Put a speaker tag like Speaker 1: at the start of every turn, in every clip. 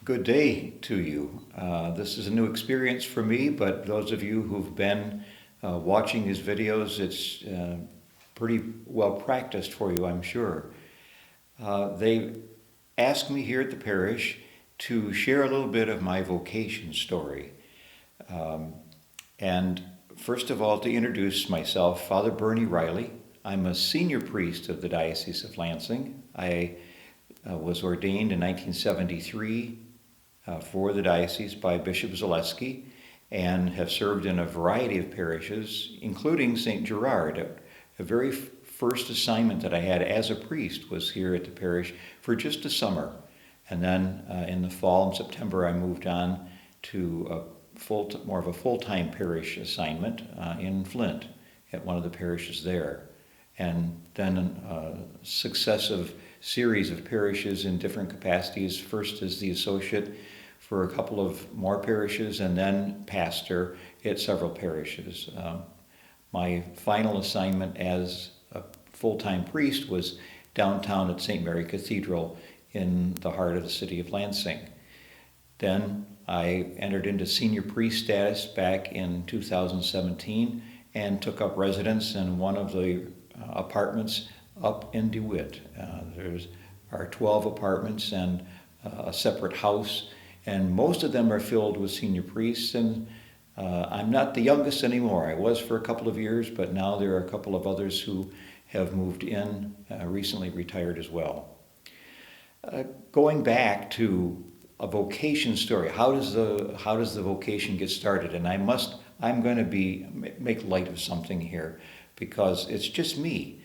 Speaker 1: Good day to you. This is a new experience for me, but those of you who've been watching these videos, it's pretty well practiced for you, I'm sure. They asked me here at the parish to share a little bit of my vocation story. And first of all, to introduce myself, Father Bernie Reilly. I'm a senior priest of the Diocese of Lansing. I was ordained in 1973 for the diocese by Bishop Zaleski and have served in a variety of parishes, including St. Gerard. A very first assignment that I had as a priest was here at the parish for just a summer. And then in the fall, in September, I moved on to more of a full-time parish assignment in Flint at one of the parishes there. And then a successive series of parishes in different capacities, first as the associate for a couple of more parishes and then pastor at several parishes. My final assignment as a full-time priest was downtown at St. Mary Cathedral in the heart of the city of Lansing. Then I entered into senior priest status back in 2017 and took up residence in one of the apartments up in DeWitt. There's our 12 apartments and a separate house, and most of them are filled with senior priests, and I'm not the youngest anymore. I was for a couple of years, but now there are a couple of others who have moved in, recently retired as well. Going back to a vocation story, how does the vocation get started? And I'm going to make light of something here because it's just me.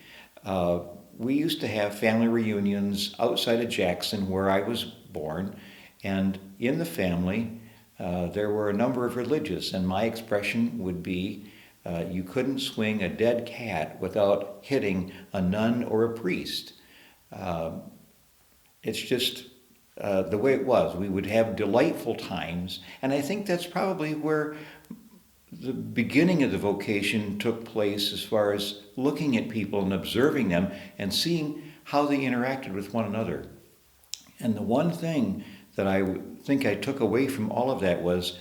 Speaker 1: We used to have family reunions outside of Jackson where I was born, and in the family there were a number of religious, and my expression would be you couldn't swing a dead cat without hitting a nun or a priest. It's just the way it was. We would have delightful times, and I think that's probably where the beginning of the vocation took place, as far as looking at people and observing them and seeing how they interacted with one another. And the one thing that I think I took away from all of that was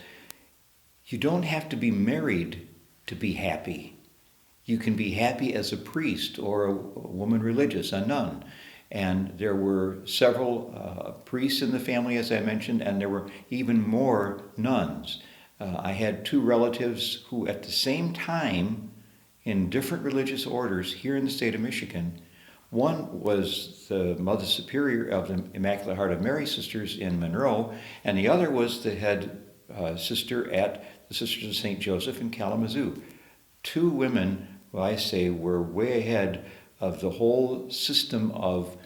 Speaker 1: you don't have to be married to be happy. You can be happy as a priest or a woman religious, a nun. And there were several priests in the family, as I mentioned, and there were even more nuns. I had two relatives who at the same time, in different religious orders here in the state of Michigan, one was the Mother Superior of the Immaculate Heart of Mary Sisters in Monroe, and the other was the head sister at the Sisters of St. Joseph in Kalamazoo. Two women who I say were way ahead of the whole system of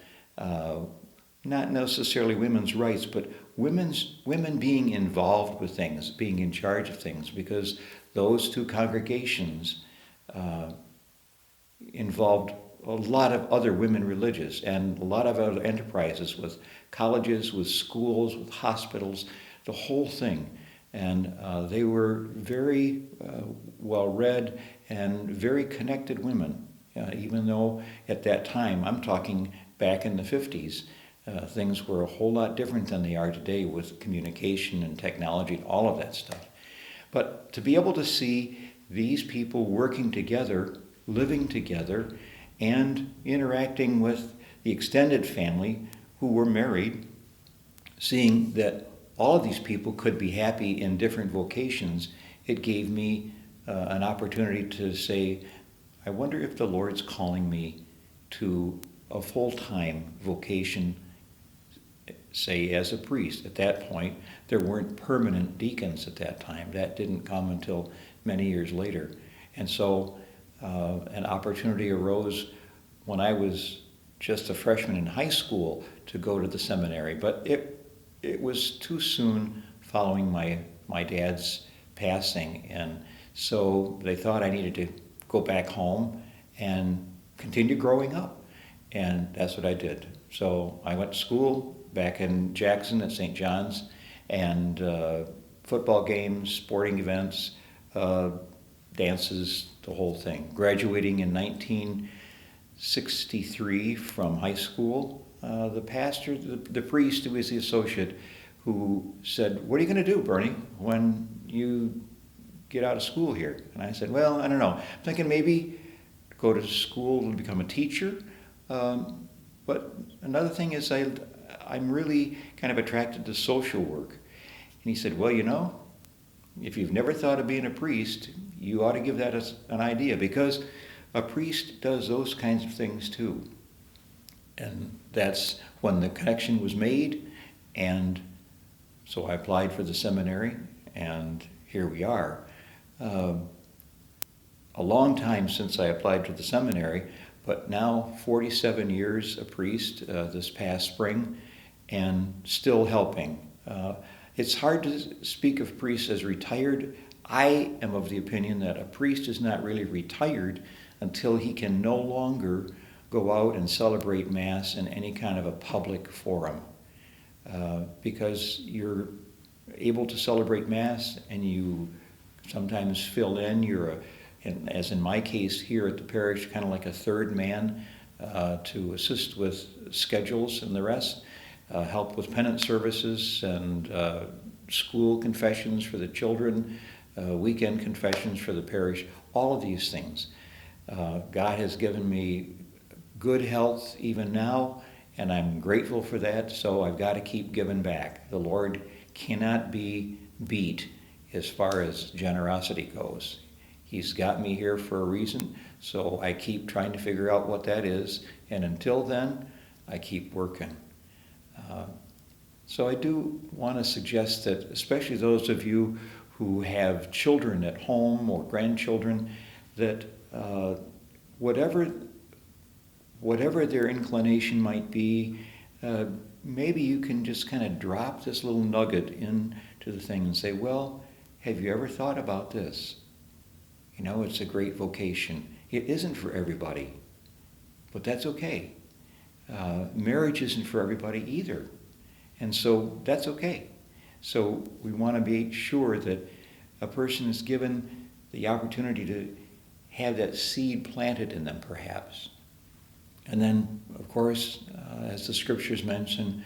Speaker 1: not necessarily women's rights, but women being involved with things, being in charge of things, because those two congregations involved a lot of other women religious and a lot of other enterprises with colleges, with schools, with hospitals, the whole thing. And they were very well-read and very connected women, even though at that time, I'm talking back in the 50s, things were a whole lot different than they are today with communication and technology and all of that stuff. But to be able to see these people working together, living together, and interacting with the extended family who were married, seeing that all of these people could be happy in different vocations, it gave me an opportunity to say, I wonder if the Lord's calling me to a full-time vocation, say as a priest. At that point, there weren't permanent deacons at that time. That didn't come until many years later. And so an opportunity arose when I was just a freshman in high school to go to the seminary. But it was too soon following my dad's passing. And so they thought I needed to go back home and continue growing up. And that's what I did. So I went to school back in Jackson at St. John's, and football games, sporting events, dances, the whole thing. Graduating in 1963 from high school, the pastor, the priest who was the associate, who said, "What are you going to do, Bernie, when you get out of school here?" And I said, "Well, I don't know. I'm thinking maybe go to school and become a teacher. But another thing is I'm really kind of attracted to social work." And he said, "Well, if you've never thought of being a priest, you ought to give that an idea, because a priest does those kinds of things too." And that's when the connection was made. And so I applied for the seminary, and here we are. A long time since I applied to the seminary, but now 47 years a priest this past spring, and still helping. It's hard to speak of priests as retired. I am of the opinion that a priest is not really retired until he can no longer go out and celebrate Mass in any kind of a public forum. Because you're able to celebrate Mass, and you sometimes fill in. As in my case here at the parish, kind of like a third man to assist with schedules and the rest, help with penance services and school confessions for the children, weekend confessions for the parish, all of these things. God has given me good health even now, and I'm grateful for that, so I've got to keep giving back. The Lord cannot be beat as far as generosity goes. He's got me here for a reason, so I keep trying to figure out what that is, and until then, I keep working. So I do want to suggest that, especially those of you who have children at home or grandchildren, that whatever their inclination might be, maybe you can just kind of drop this little nugget into the thing and say, "Well, have you ever thought about this? It's a great vocation. It isn't for everybody, but that's okay. Marriage isn't for everybody either, and so that's okay." So we want to be sure that a person is given the opportunity to have that seed planted in them, perhaps. And then, of course, as the scriptures mention,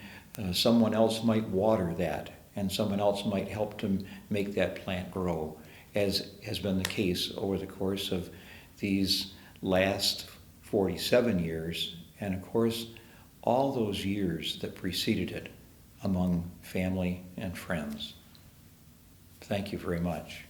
Speaker 1: someone else might water that, and someone else might help to make that plant grow, as has been the case over the course of these last 47 years, and of course, all those years that preceded it among family and friends. Thank you very much.